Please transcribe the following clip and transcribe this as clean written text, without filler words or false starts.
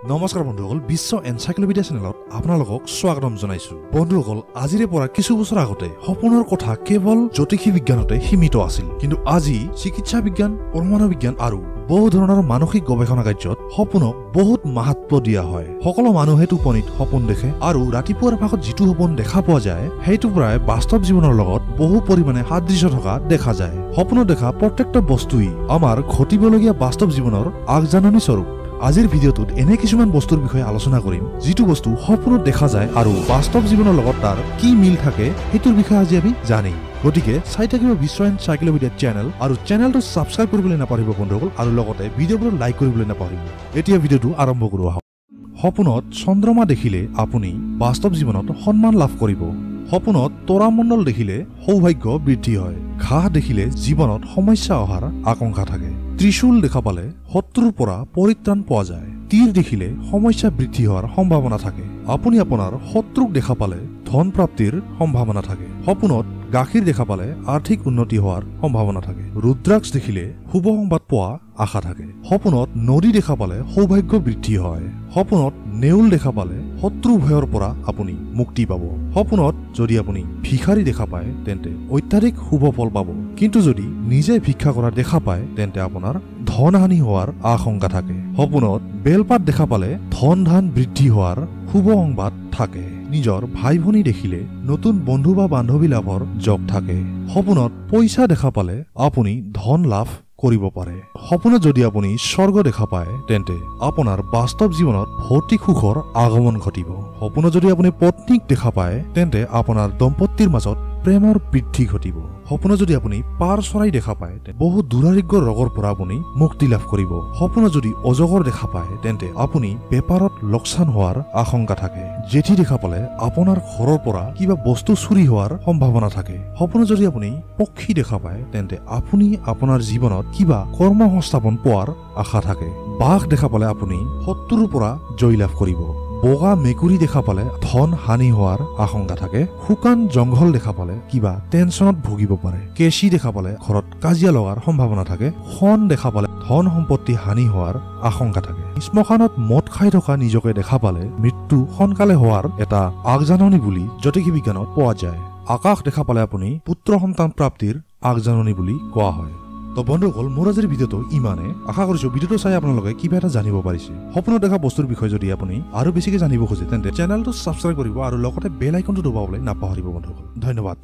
নমস্কাৰ বন্ধুসকল, বিশ্ব এনসাইক্লোপিডিয়া চেনেলত আপোনালোকক স্বাগতম জনাইছো। বন্ধুসকল, আজিৰে পৰা কিছু বছৰ আগতে সপোনৰ কথা কেৱল জ্যোতিষী বিজ্ঞানতে সীমিত আছিল, কিন্তু আজি চিকিৎসা বিজ্ঞান, পৰমাণু বিজ্ঞান আৰু বহু ধৰণৰ মানসিক গৱেষণা কাৰ্যত সপোনক বহুত মাহাত্ব দিয়া হয়। সকলো মানুহে টোপনিত সপোন দেখে আৰু ৰাতিপুৱাৰ ভাগত যিটো সপোন দেখা পোৱা যায় সেইটো প্ৰায় বাস্তৱ জীৱনৰ লগত বহু পৰিমাণে সাদৃশ্য থকা দেখা যায়। সপোনত দেখা প্ৰত্যেকটা বস্তুৱেই আমাৰ ঘটিবলগীয়া বাস্তৱ জীৱনৰ আগজাননী স্বৰূপ। আজিৰ ভিডিঅ'টোত এনে কিছুমান বস্তুৰ বিষয়ে আলোচনা কৰিম যিটো বস্তু সপোনত দেখা যায় আৰু বাস্তৱ জীৱনৰ লগত তাৰ কি মিল থাকে সেইটোৰ বিষয়ে আজি আমি জানিম। গতিকে চাই থাকিব বিশ্ব এনসাইক্লোপিডিয়া চেনেল আৰু চেনেলটো ছাবস্ক্ৰাইব কৰিবলৈ নাপাহৰিব বন্ধুসকল, আৰু লগতে ভিডিঅ'বোৰ লাইক কৰিবলৈ নাপাহৰিব। এতিয়া ভিডিঅ'টো আৰম্ভ কৰো আহক। সপোনত চন্দ্ৰমা দেখিলে আপুনি বাস্তৱ জীৱনত সন্মান লাভ কৰিব। সপোনত তৰামণ্ডল দেখিলে সৌভাগ্য বৃদ্ধি হয়। ঘাঁহ দেখিলে জীৱনত সমস্যা অহাৰ আশংকা থাকে। ত্ৰিশূল দেখা পালে শত্ৰুৰ পৰা পৰিত্ৰাণ পোৱা যায়। তীৰ দেখিলে সমস্যা বৃদ্ধি হোৱাৰ সম্ভাৱনা থাকে। আপুনি আপোনাৰ শত্ৰুক দেখা পালে ধন প্ৰাপ্তিৰ সম্ভাৱনা থাকে। সপোনত গাখীৰ দেখা পালে আৰ্থিক উন্নতি হোৱাৰ সম্ভাৱনা থাকে। ৰুদ্ৰাক্ষ দেখিলে শুভ সংবাদ পোৱা আশা থাকে। সপোনত নদী দেখা পালে সৌভাগ্য বৃদ্ধি হয়। সপোনত নেউল দেখা পালে শত্ৰু ভয়ৰ পৰা আপুনি মুক্তি পাব। সপোনত যদি আপুনি ভিখাৰী দেখা পায় তেন্তে অত্যাধিক শুভ ফল পাব, কিন্তু যদি নিজে ভিক্ষা কৰা দেখা পায় তেন্তে আপোনাৰ ধন হানি হোৱাৰ আশংকা থাকে। সপোনত বেলপাত দেখা পালে ধন ধান বৃদ্ধি হোৱাৰ শুভ সংবাদ থাকে। নিজৰ ভাই ভনী দেখিলে নতুন বন্ধু বা বান্ধৱী লাভৰ যোগ থাকে। সপোনত পইচা দেখা পালে আপুনি ধন লাভ কৰিব পাৰে। সপোনত যদি আপুনি স্বৰ্গ দেখা পায় তেন্তে আপোনাৰ বাস্তৱ জীৱনত ভৌতিক সুখৰ আগমন ঘটিব। সপোনত যদি আপুনি পত্নীক দেখা পায় তেন্তে আপোনাৰ দম্পতীৰ মাজত প্ৰেমৰ বৃদ্ধি ঘটিব। সপোনত যদি আপুনি পাৰ চৰাই দেখা পায় বহু দুৰাৰোগ্য ৰোগৰ পৰা আপুনি মুক্তি লাভ কৰিব। সপোনত যদি অজগৰ দেখা পায় তেন্তে আপুনি বেপাৰত লোকচান হোৱাৰ আশংকা থাকে। জেঠী দেখা পালে আপোনাৰ ঘৰৰ পৰা কিবা বস্তু চুৰি হোৱাৰ সম্ভাৱনা থাকে। সপোনত যদি আপুনি পক্ষী দেখা পায় তেন্তে আপুনি আপোনাৰ জীৱনত কিবা কৰ্ম সংস্থাপন পোৱাৰ আশা থাকে। বাঘ দেখা পালে আপুনি শত্ৰুৰ পৰা জয় লাভ কৰিব। বগা মেকুৰী দেখা পালে ধন হানি হোৱাৰ আশংকা থাকে। শুকান জংঘল দেখা পালে কিবা টেনচনত ভুগিব পাৰে। কেঁচি দেখা পালে ঘৰত কাজিয়া লগাৰ সম্ভাৱনা থাকে। শন দেখা পালে ধন সম্পত্তি হানি হোৱাৰ আশংকা থাকে। শ্মশানত মদ খাই থকা নিজকে দেখা পালে মৃত্যু সোনকালে হোৱাৰ এটা আগজাননী বুলি জ্যোতিষী বিজ্ঞানত পোৱা যায়। আকাশ দেখা পালে আপুনি পুত্ৰ সন্তান প্ৰাপ্তিৰ আগজাননী বুলি কোৱা হয়। তো বন্ধুসকল, মোৰ আজিৰ ভিডিঅ'টো ইমানে। আশা কৰিছো ভিডিঅ'টো চাই আপোনালোকে কিবা এটা জানিব পাৰিছে। সপোনত দেখা বস্তুৰ বিষয়ে যদি আপুনি আৰু বেছিকৈ জানিব খোজে তেন্তে চেনেলটো ছাবস্ক্ৰাইব কৰিব আৰু লগতে বেল আইকনটো দবাবলৈ নাপাহৰিব বন্ধুসকল। ধন্যবাদ।